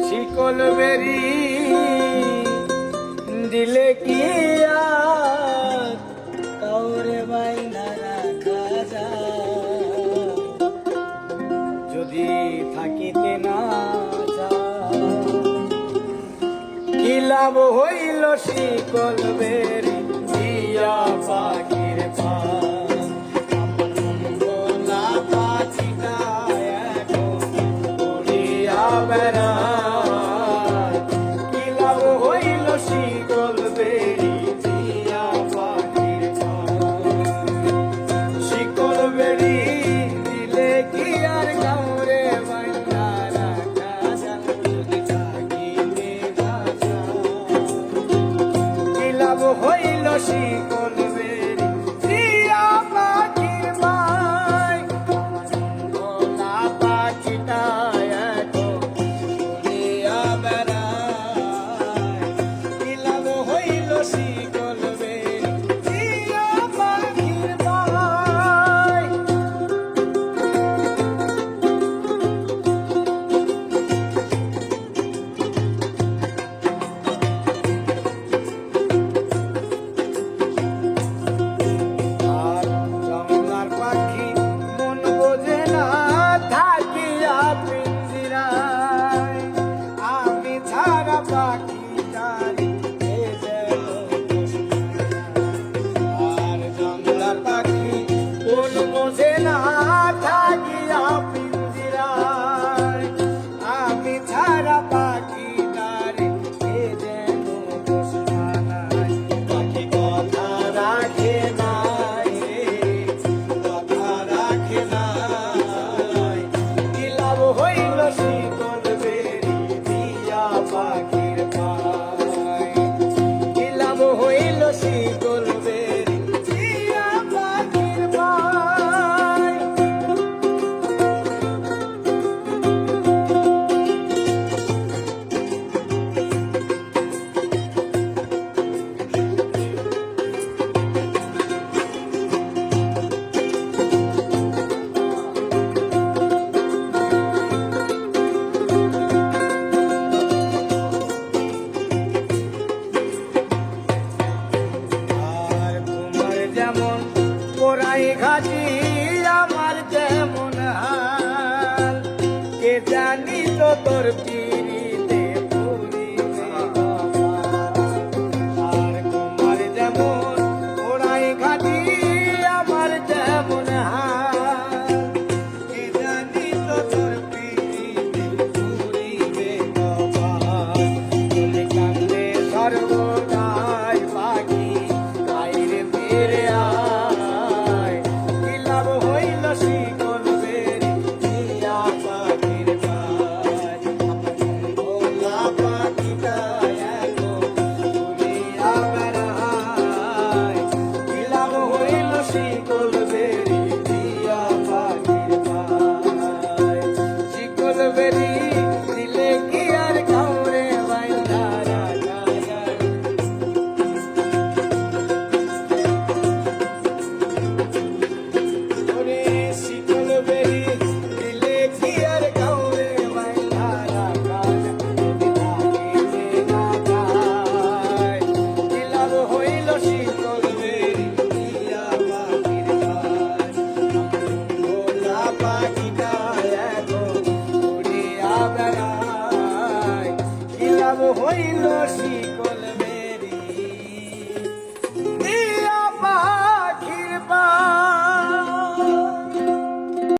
শিকল বেরি দিলে কি আর কাউরে বাইনা রাখা যায়, যদি থাকিতে না যায় কি লাভ হইল শিকল বেরি দিয়া পাখির পা হইল শিকল বেরি দিয়া পাখির মাই, গোলা পাখিটা এখন উড়িয়া বেড়ায়। কি লাভ হইল শিকল বেরি দিয়া পাখির মাই। ঘাটি আমার যেমন হাল, কে জানি তো তোর পিরিতে পুরিবে আর তোমার যেমন ওরাই ঘাটি আমার যেমন হাল, কে জানি তো তোর পিরিতে পুরিবে বলে কান্দে সর্বদাই পাখি বাইরে ফিরে হইল শিকল